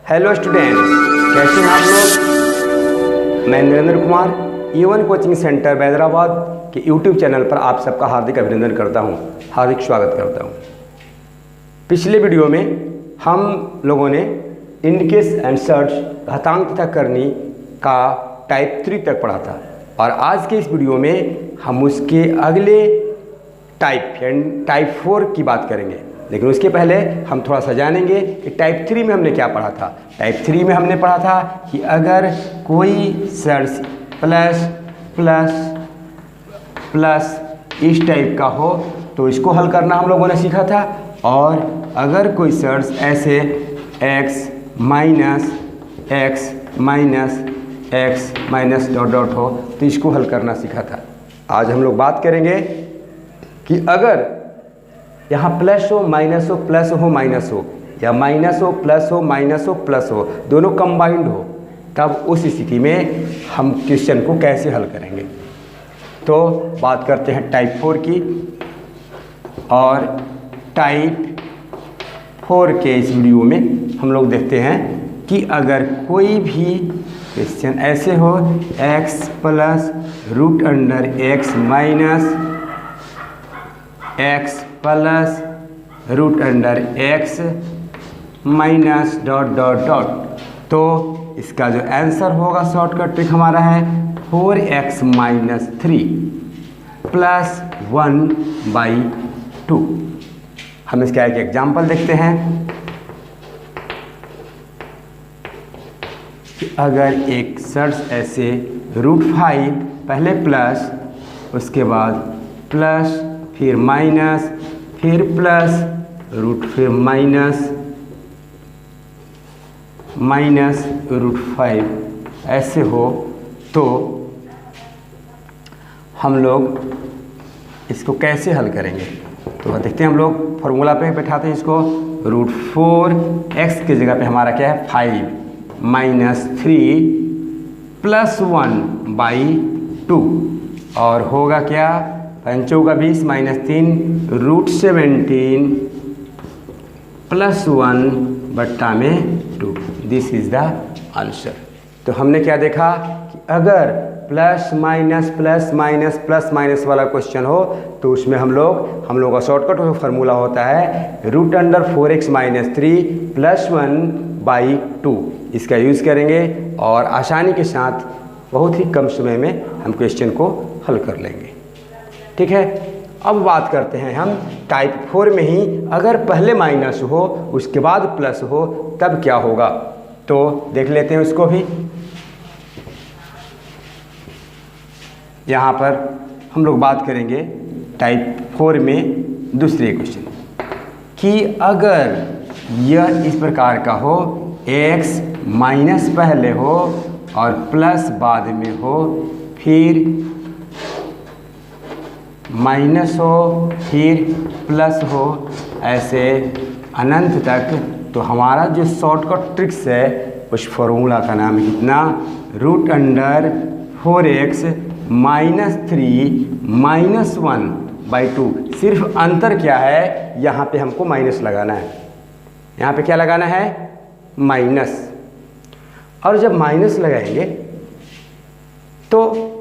Hello students, कैसे हैं आप लोग। मैं Narendra Kumar E1 coaching centre Hyderabad के यूट्यूब चैनल पर आप सबका हार्दिक अभिनंदन करता हूं, हार्दिक स्वागत करता हूं। पिछले वीडियो में हम लोगों ने इंडिकेस एंड सर्च घातांक तथा करनी का टाइप 3 तक पढ़ा था और आज के इस वीडियो में हम उसके अगले टाइप 4 की बात करेंगे। लेकिन उसके पहले हम थोड़ा सा जानेंगे कि टाइप 3 में हमने क्या पढ़ा था। टाइप 3 में हमने पढ़ा था कि अगर कोई सर्च प्लस प्लस प्लस इस टाइप का हो तो इसको हल करना हम लोगों ने सीखा था, और अगर कोई सर्च ऐसे x minus x minus dot dot हो तो इसको हल करना सीखा था। आज हम लोग बात करेंगे कि अगर यहाँ प्लस हो माइनस हो, प्लस हो माइनस हो, या माइनस हो प्लस हो, माइनस हो प्लस हो, दोनों कंबाइंड हो, तब उस स्थिति में हम क्वेश्चन को कैसे हल करेंगे। तो बात करते हैं टाइप 4 की। और टाइप 4 के इस वीडियो में हम लोग देखते हैं कि अगर कोई भी क्वेश्चन ऐसे हो x plus root under x minus x plus root under x minus dot dot dot, तो इसका जो आंसर होगा शॉर्टकट ट्रिक हमारा है 4x माइनस 3 प्लस 1/2। हम इसका एक एग्जाम्पल देखते हैं कि अगर एक सर्च ऐसे √5 पहले प्लस, उसके बाद प्लस, फिर माइनस, फिर प्लस, फिर माइनस, माइनस √5 ऐसे हो तो हम लोग इसको कैसे हल करेंगे। तो देखते हैं, हम लोग फॉर्मूला पे बैठाते हैं इसको। √4x की जगह पे हमारा क्या है 5 माइनस 3 प्लस 1/2, और होगा क्या 5 का 20 minus 3 √17 plus 1/2। This is the answer. तो हमने क्या देखा कि अगर plus minus plus minus plus minus वाला क्वेश्चन हो तो उसमें हम लोग का शॉर्टकट फॉर्मूला होता है √4x माइनस 3 प्लस 1/2। इसका यूज़ करेंगे और आसानी के साथ बहुत ही कम समय में हम क्वेश्चन को हल कर लेंगे। ठीक है, अब बात करते हैं हम टाइप 4 में ही अगर पहले माइनस हो उसके बाद प्लस हो तब क्या होगा। तो देख लेते हैं उसको भी। यहाँ पर हम लोग बात करेंगे टाइप 4 में दूसरे क्वेश्चन कि अगर यह इस प्रकार का हो, x माइनस पहले हो और प्लस बाद में हो, फिर माइनस हो, फिर प्लस हो, ऐसे अनंत तक, तो हमारा जो शॉर्टकट ट्रिक्स है उस फॉर्मूला का नाम है कितना √4x माइनस 3 माइनस 1/2। सिर्फ अंतर क्या है, यहाँ पे हमको माइनस लगाना है। यहाँ पे क्या लगाना है, माइनस। और जब माइनस लगाएंगे तो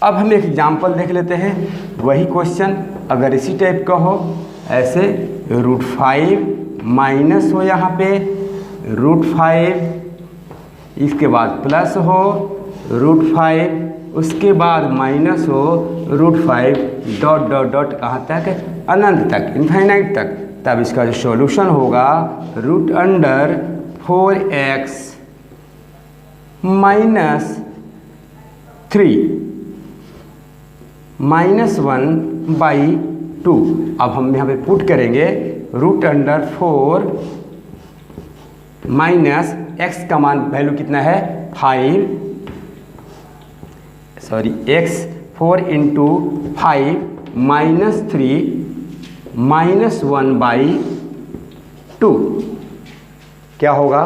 अब हम एक एग्जाम्पल देख लेते हैं। वही क्वेश्चन अगर इसी टाइप का हो, ऐसे √5 माइनस हो, यहाँ पे √5, इसके बाद प्लस हो √5, उसके बाद माइनस हो √5 डॉट डॉट डॉट कहाँ तक, अनंत तक, इनफाइनाइट तक। तब इसका जो सॉल्यूशन होगा √4x माइनस 3 माइनस 1/2। अब हम यहाँ पे पुट करेंगे √4 माइनस x का मान वैल्यू कितना है 5, x 4 इंटू 5 माइनस 3 माइनस 1/2। क्या होगा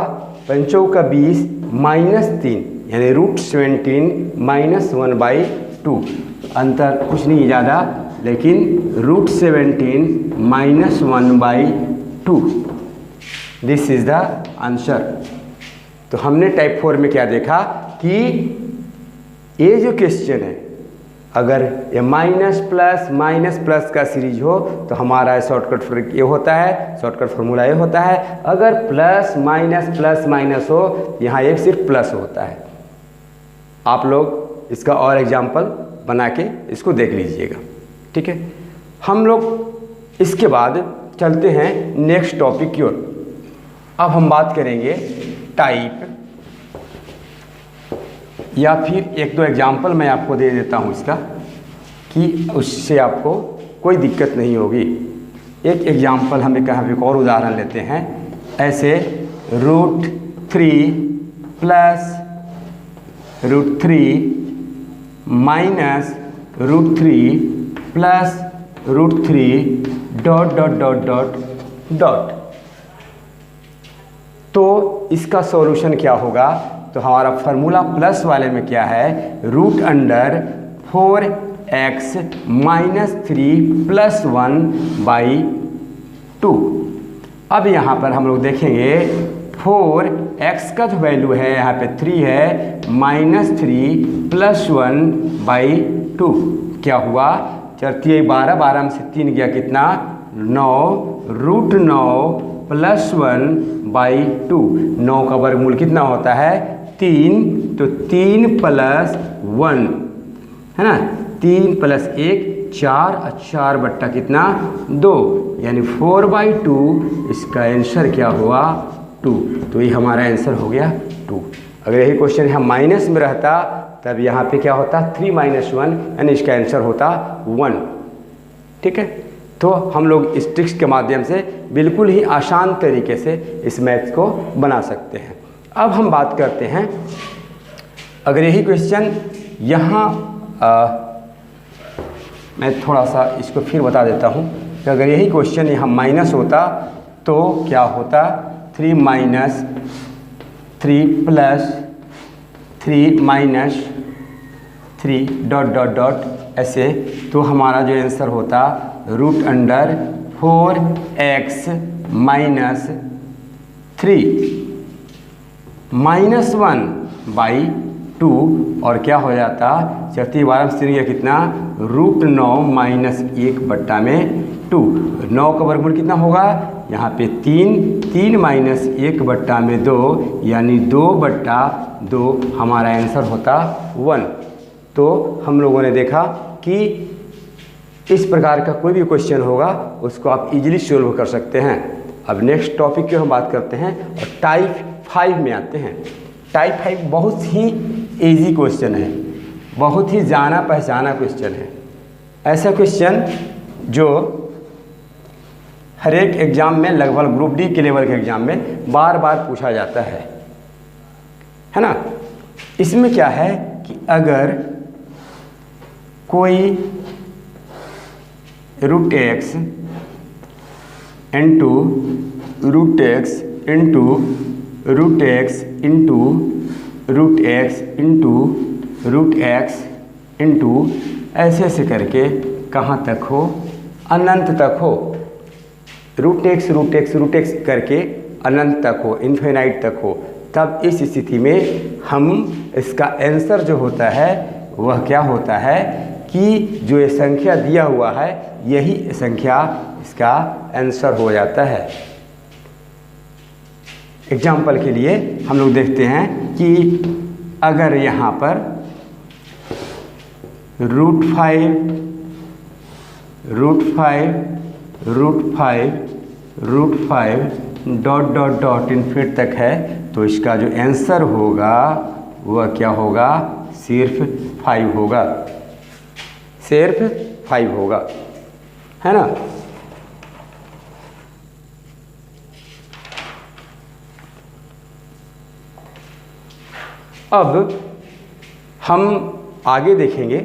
5 का 20 माइनस 3 यानी √17 माइनस 1/2। अंतर कुछ नहीं ज़्यादा, लेकिन √17 minus 1/2। This is the answer. तो हमने टाइप 4 में क्या देखा कि ये जो क्वेश्चन है, अगर ये माइनस प्लस का सीरीज हो तो हमारा शॉर्टकट ये होता है, शॉर्टकट फार्मूला ये होता है। अगर प्लस माइनस हो, यहाँ एक सिर्फ प्लस होता है। आप लोग इसका और एग्जाम्पल बना के इसको देख लीजिएगा, ठीक है। हम लोग इसके बाद चलते हैं नेक्स्ट टॉपिक की ओर। अब हम बात करेंगे टाइप, या फिर एक दो एग्जाम्पल मैं आपको दे देता हूँ इसका, कि उससे आपको कोई दिक्कत नहीं होगी। एक एग्जाम्पल हम एक और उदाहरण लेते हैं, ऐसे √3 plus √3 minus √3 plus √3 dot dot dot dot dot. तो इसका सॉल्यूशन क्या होगा? तो हमारा फार्मूला प्लस वाले में क्या है, √4x माइनस 3 प्लस 1/2। अब यहाँ पर हम लोग देखेंगे 4x का जो वैल्यू है यहाँ पे 3 है, -3 प्लस 1/2 क्या हुआ, 4 12, 12 में से 3 गया कितना, 9, √9 प्लस 1/2। 9 का वर्गमूल कितना होता है, 3, तो 3 प्लस 1 है ना, 3 प्लस 1 4, 4 बट्टा कितना 2, यानी 4/2। इसका आंसर क्या हुआ, 2। तो ये हमारा आंसर हो गया 2। अगर यही क्वेश्चन यहाँ माइनस में रहता तब यहाँ पे क्या होता, 3 - 1, यानी इसका आंसर होता 1, ठीक है। तो हम लोग इस ट्रिक्स के माध्यम से बिल्कुल ही आसान तरीके से इस मैथ्स को बना सकते हैं। अब हम बात करते हैं, अगर यही क्वेश्चन यहाँ मैं थोड़ा सा इसको फिर बता देता हूँ कि अगर यही क्वेश्चन यहाँ माइनस होता तो क्या होता, 3 - 3 plus 3 minus 3 dot dot dot ऐसे। तो हमारा जो आंसर होता √4x माइनस 3 माइनस 1/2, और क्या हो जाता, 4 12 में 3 कितना, √9 माइनस 1/2। 9 का वर्गमूल कितना होगा, यहाँ पे 3 माइनस 1/2, यानी 2/2 हमारा आंसर होता 1। तो हम लोगों ने देखा कि इस प्रकार का कोई भी क्वेश्चन होगा उसको आप इजीली सॉल्व कर सकते हैं। अब नेक्स्ट टॉपिक की हम बात करते हैं और टाइप 5 में आते हैं। टाइप 5 बहुत ही इजी क्वेश्चन है, बहुत ही जाना पहचाना क्वेश्चन है। ऐसा क्वेश्चन जो हर एक एग्ज़ाम में, लगभग ग्रुप डी के लेवल के एग्ज़ाम में बार बार पूछा जाता है ना। इसमें क्या है कि अगर कोई √x into √x into √x into √x into √x into ऐसे ऐसे करके कहाँ तक हो, अनंत तक हो, √x करके अनंत तक हो, इन्फिनाइट तक हो, तब इस स्थिति में हम इसका आंसर जो होता है वह क्या होता है कि जो ये संख्या दिया हुआ है यही संख्या इसका आंसर हो जाता है। एग्जाम्पल के लिए हम लोग देखते हैं कि अगर यहाँ पर √5 डॉट डॉट डॉट इन्फिनिट तक है, तो इसका जो आंसर होगा वह क्या होगा, सिर्फ 5 होगा, सिर्फ 5 होगा, है ना। अब हम आगे देखेंगे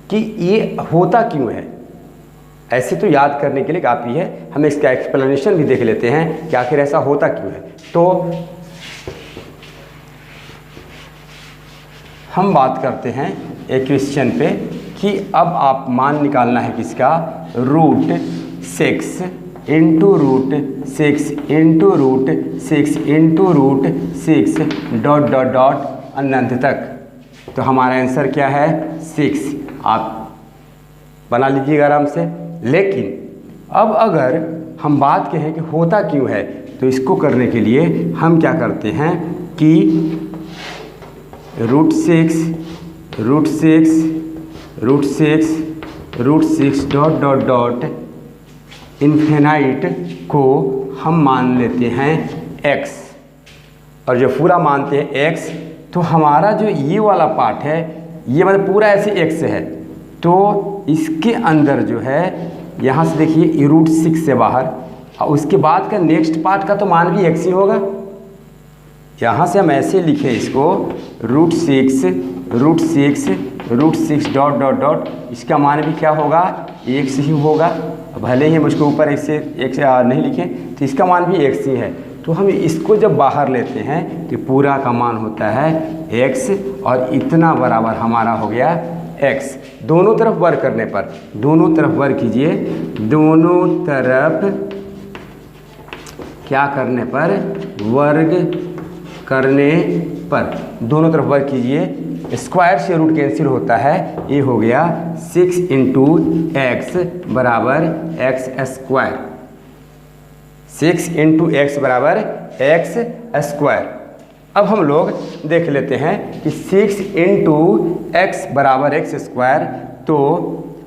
कि ये होता क्यों है। ऐसे तो याद करने के लिए काफ़ी है, हम इसका एक्सप्लेनेशन भी देख लेते हैं कि आखिर ऐसा होता क्यों है। तो हम बात करते हैं एक क्वेश्चन पे कि अब आप मान निकालना है किसका, √6 into root 6 into root 6 into root 6 dot dot dot अनंत तक। तो हमारा आंसर क्या है 6। आप बना लीजिएगा आराम से। लेकिन अब अगर हम बात कहें कि होता क्यों है, तो इसको करने के लिए हम क्या करते हैं कि root six dot dot dot infinite को हम मान लेते हैं x, और जो पूरा मानते हैं x, तो हमारा जो ये वाला पार्ट है ये मतलब पूरा ऐसे x है, तो इसके अंदर जो है यहाँ से देखिए रूट 6 से बाहर, और उसके बाद का नेक्स्ट पार्ट का तो मान भी x ही होगा। यहाँ से हम ऐसे लिखे इसको root six dot dot dot, इसका मान भी क्या होगा x ही होगा। भले ही हम उसके ऊपर x नहीं लिखें तो इसका मान भी x ही है। तो हम इसको जब बाहर लेते हैं तो पूरा का मान होता है x, और इतना बराबर हमारा हो गया x। दोनों तरफ वर्ग करने पर, दोनों तरफ वर्ग कीजिए, दोनों तरफ क्या करने पर, वर्ग करने पर, दोनों तरफ वर्ग कीजिए। स्क्वायर से रूट कैंसिल होता है, ये हो गया 6 इंटू एक्स बराबर एक्स स्क्वायर। 6 इंटू एक्स बराबर एक्स स्क्वायर। अब हम लोग देख लेते हैं कि 6 इंटू एक्स बराबर एक्स स्क्वायर, तो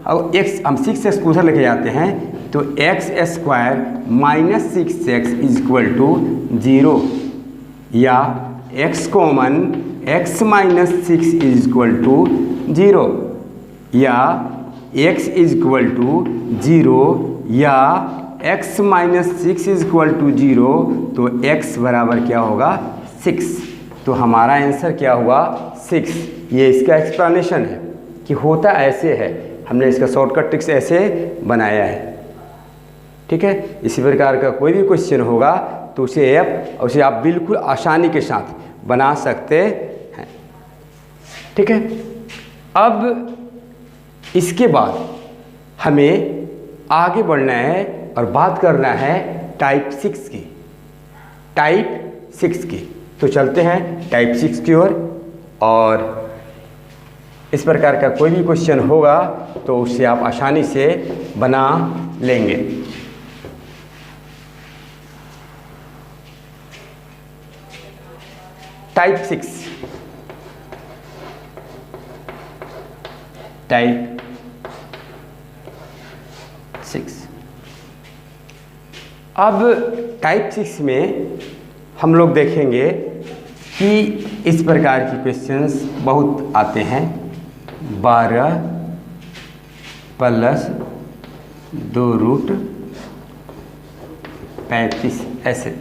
अब एक्स हम 6x को उधर लेके जाते हैं, तो x square minus 6x is equal to 0, या x common x minus 6 is equal to 0, या x इज इक्वल टू 0, या x minus 6 is equal to 0, तो x बराबर क्या होगा 6। तो हमारा आंसर क्या हुआ 6। ये इसका एक्सप्लेनेशन है कि होता ऐसे है, हमने इसका शॉर्टकट ट्रिक्स ऐसे बनाया है। ठीक है, इसी प्रकार का कोई भी क्वेश्चन होगा तो उसे आप बिल्कुल आसानी के साथ बना सकते हैं। ठीक है, अब इसके बाद हमें आगे बढ़ना है और बात करना है टाइप 6 की। टाइप 6 की, तो चलते हैं टाइप 6 की ओर, और इस प्रकार का कोई भी क्वेश्चन होगा तो उसे आप आसानी से बना लेंगे। Type 6, type 6। अब टाइप 6 में हम लोग देखेंगे कि इस प्रकार की क्वेश्चंस बहुत आते हैं। 12 प्लस 2 रूट 35 ऐसे,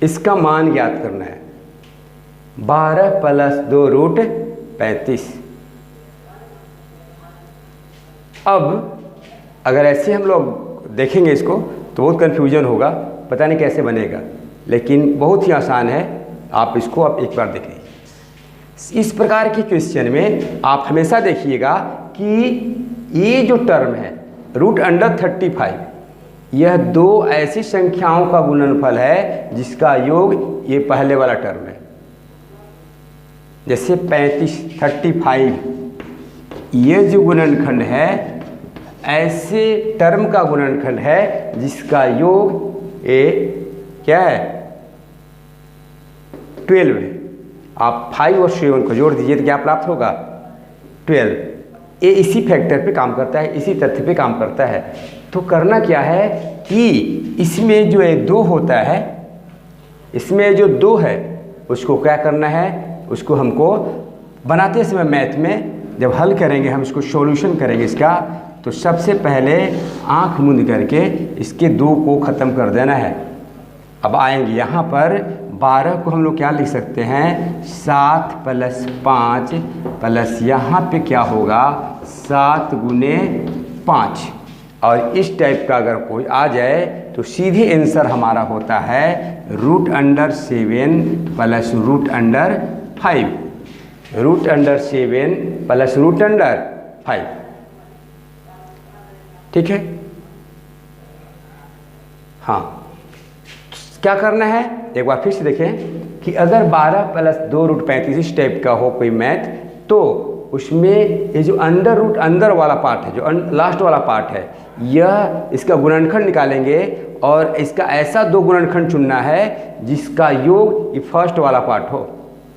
इसका मान ज्ञात करना है। 12 प्लस 2 रूट 35। अब अगर ऐसे हम लोग देखेंगे इसको तो बहुत कन्फ्यूजन होगा, पता नहीं कैसे बनेगा, लेकिन बहुत ही आसान है। आप इसको आप एक बार देखिए। इस प्रकार के क्वेश्चन में आप हमेशा देखिएगा कि ये जो टर्म है रूट अंडर 35, यह दो ऐसी संख्याओं का गुणनफल है जिसका योग ये पहले वाला टर्म है। जैसे 35 ये जो गुणनखंड है ऐसे टर्म का गुणनखंड है जिसका योग ए क्या है 12 है। आप 5 और 7 को जोड़ दीजिए तो क्या प्राप्त होगा 12। ये इसी फैक्टर पे काम करता है, इसी तथ्य पे काम करता है। तो करना क्या है कि इसमें जो ये 2 होता है, इसमें जो 2 है उसको क्या करना है, उसको हमको बनाते समय मैथ में जब हल करेंगे, हम इसको सॉल्यूशन करेंगे इसका, तो सबसे पहले आंख मूंद करके इसके 2 को ख़त्म कर देना है। अब आएंगे यहाँ पर 12 को हम लोग क्या लिख सकते हैं 7 + 5 प्लस यहाँ पे क्या होगा 7 × 5। और इस टाइप का अगर कोई आ जाए तो सीधे आंसर हमारा होता है √7 प्लस √5। √7 प्लस √5। ठीक है, हाँ, क्या करना है एक बार फिर से देखें कि अगर 12 प्लस 2 रूट 35 इस टाइप का हो कोई मैथ, तो उसमें ये जो अंडर रूट अंदर वाला पार्ट है, जो लास्ट वाला पार्ट है, यह इसका गुणनखंड निकालेंगे और इसका ऐसा दो गुणनखंड चुनना है जिसका योग ये फर्स्ट वाला पार्ट हो।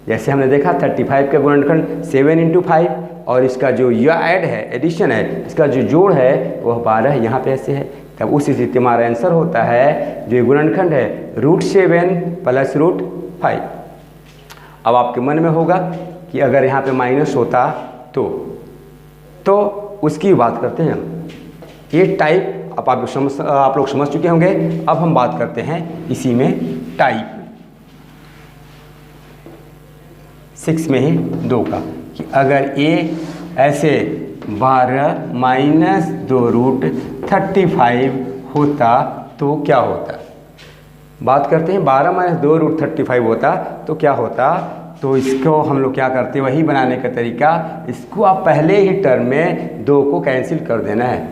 जैसे हमने देखा 35 का गुणनखंड 7 × 5 और इसका जो यह ऐड है, एडिशन है, इसका जो जोड़ है वह 12 यहाँ पे ऐसे है। तब उस स्थिति में हमारा आंसर होता है जो गुणनखंड है √7 प्लस √5। अब आपके मन में होगा कि अगर यहाँ पे माइनस होता तो उसकी बात करते हैं हम। ये टाइप आप लोग समझ चुके होंगे। अब हम बात करते हैं इसी में टाइप 6 में ही 2 का, कि अगर ये ऐसे 12 माइनस 2 रूट 35 होता तो क्या होता। बात करते हैं 12 माइनस 2 रूट 35 होता तो क्या होता। तो इसको हम लोग क्या करते हैं, वही बनाने का तरीका, इसको आप पहले ही टर्म में 2 को कैंसिल कर देना है,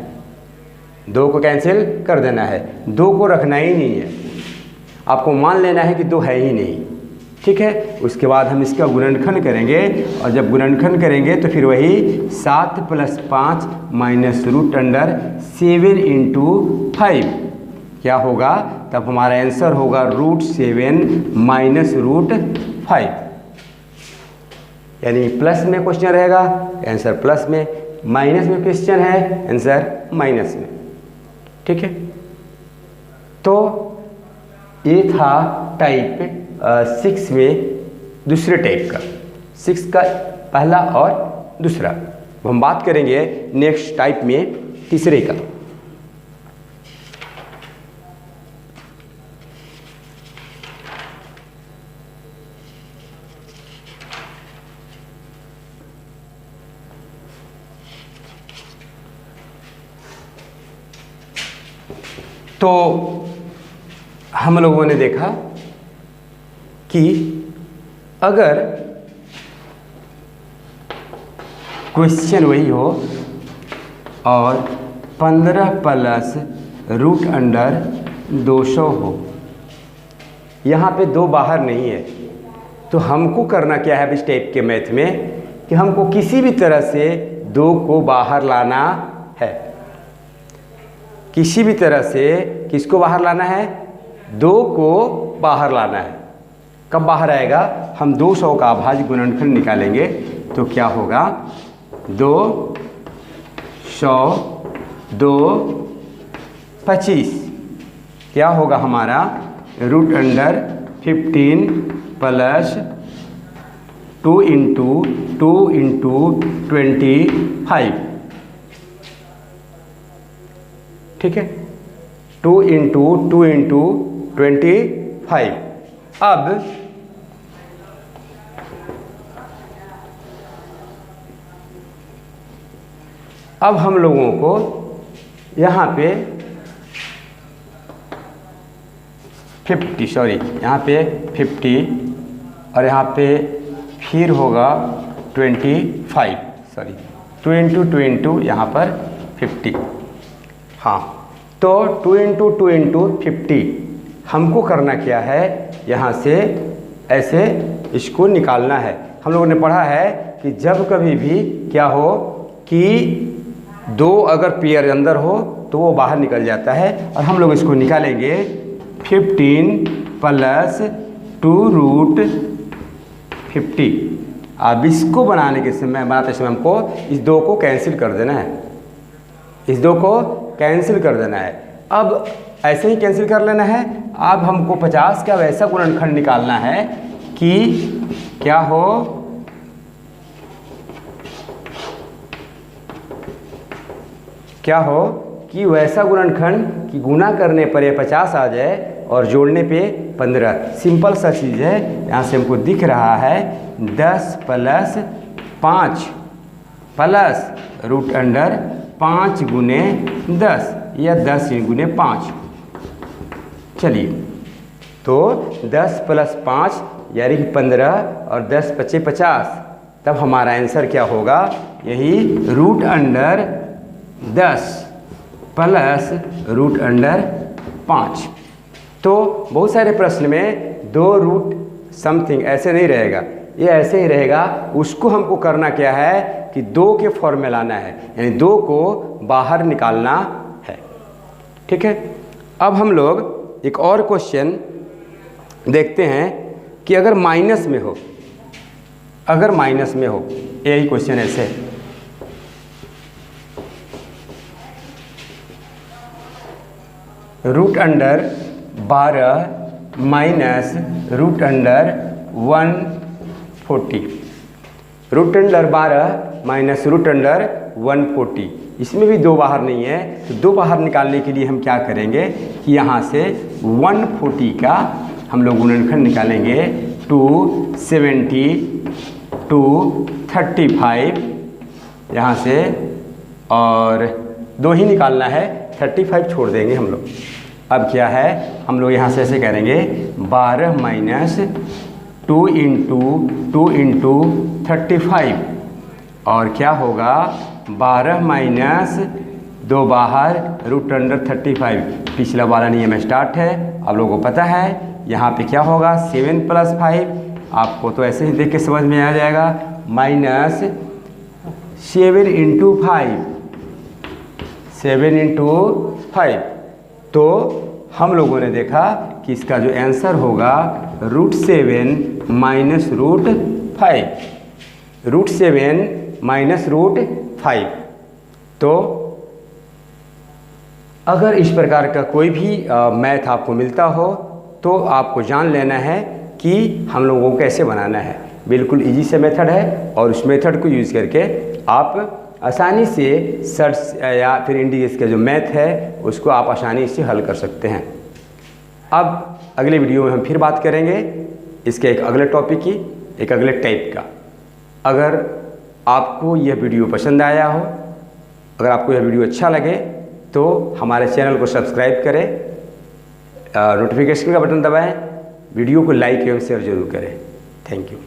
2 को कैंसिल कर देना है, 2 को रखना ही नहीं है, आपको मान लेना है कि 2 है ही नहीं, ठीक है। उसके बाद हम इसका गुणनखंड करेंगे और जब गुणनखंड करेंगे तो फिर वही 7 + 5 माइनस √7 × 5 क्या होगा, तब हमारा आंसर होगा √7 माइनस √5। यानी प्लस में क्वेश्चन रहेगा, आंसर प्लस में, माइनस में क्वेश्चन है, आंसर माइनस में, ठीक है। तो ये था टाइप 6 में दूसरे टाइप का, 6 का पहला और दूसरा। हम बात करेंगे नेक्स्ट टाइप में तीसरे का। तो हम लोगों ने देखा कि अगर क्वेश्चन वही हो और 15 प्लस √200 हो, यहाँ पे 2 बाहर नहीं है, तो हमको करना क्या है इस टाइप के मैथ में कि हमको किसी भी तरह से 2 को बाहर लाना है। किसी भी तरह से किसको बाहर लाना है, 2 को बाहर लाना है। कब बाहर आएगा, हम 200 का अभाज्य गुणनखंड निकालेंगे तो क्या होगा, 200 2 25 क्या होगा हमारा √15 प्लस 2 × 2 × 25, ठीक है, 2 × 2 × 25। अब हम लोगों को यहाँ पे 50 और यहाँ पे फिर होगा 25 2 × 2 × यहाँ पर 50। हाँ, तो 2 × 2 × 50 हमको करना क्या है, यहाँ से ऐसे इसको निकालना है। हम लोगों ने पढ़ा है कि जब कभी भी क्या हो कि 2 अगर पेयर अंदर हो तो वो बाहर निकल जाता है, और हम लोग इसको निकालेंगे 15 प्लस 2 √50। अब इसको बनाते समय हमको इस 2 को कैंसिल कर देना है, इस 2 को कैंसिल कर देना है। अब ऐसे ही कैंसिल कर लेना है। अब हमको 50 का वैसा गुणनखंड निकालना है कि क्या हो, कि वैसा गुणनखंड कि गुना करने पर ये 50 आ जाए और जोड़ने पे 15। सिंपल सा चीज़ है। यहाँ से हमको दिख रहा है 10 + 5 प्लस √5 × 10 या 10 × 5। चलिए, तो 10 + 5 यानी 15 और 10 × 5 = 50। तब हमारा आंसर क्या होगा, यही √10 प्लस √5। तो बहुत सारे प्रश्न में 2 रूट समथिंग ऐसे नहीं रहेगा, ये ऐसे ही रहेगा। उसको हमको करना क्या है कि 2 के फॉर्म में लाना है, यानी 2 को बाहर निकालना है। ठीक है, अब हम लोग एक और क्वेश्चन देखते हैं कि अगर माइनस में हो, अगर माइनस में हो, यही क्वेश्चन ऐसे root under 12 minus root under 140, root under 12 minus root under 140, इसमें भी 2 बाहर नहीं है, तो 2 बाहर निकालने के लिए हम क्या करेंगे कि यहाँ से 140 का हम लोग गुणनखंड निकालेंगे 270 235 यहाँ से, और 2 ही निकालना है, 35 छोड़ देंगे हम लोग। अब क्या है, हम लोग यहाँ से ऐसे करेंगे 12 माइनस 2 इंटू 35, और क्या होगा 12 माइनस 2 बाहर रूट अंडर 35, पिछला वाला नियम स्टार्ट है। आप लोगों को पता है यहाँ पे क्या होगा 7 + 5, आपको तो ऐसे ही देख के समझ में आ जाएगा, माइनस 7 इंटू 5, तो हम लोगों ने देखा कि इसका जो आंसर होगा √7 माइनस √5, √7 माइनस √5। तो अगर इस प्रकार का कोई भी मैथ आपको मिलता हो तो आपको जान लेना है कि हम लोगों को कैसे बनाना है। बिल्कुल इजी से मेथड है, और उस मेथड को यूज़ करके आप आसानी से सर्च या फिर इंडियस का जो मैथ है उसको आप आसानी से हल कर सकते हैं। अब अगले वीडियो में हम फिर बात करेंगे इसके एक अगले टॉपिक की, एक अगले टाइप का। अगर आपको यह वीडियो पसंद आया हो, अगर आपको यह वीडियो अच्छा लगे तो हमारे चैनल को सब्सक्राइब करें, नोटिफिकेशन का बटन दबाएं, वीडियो को लाइक एवं शेयर जरूर करें। Thank you.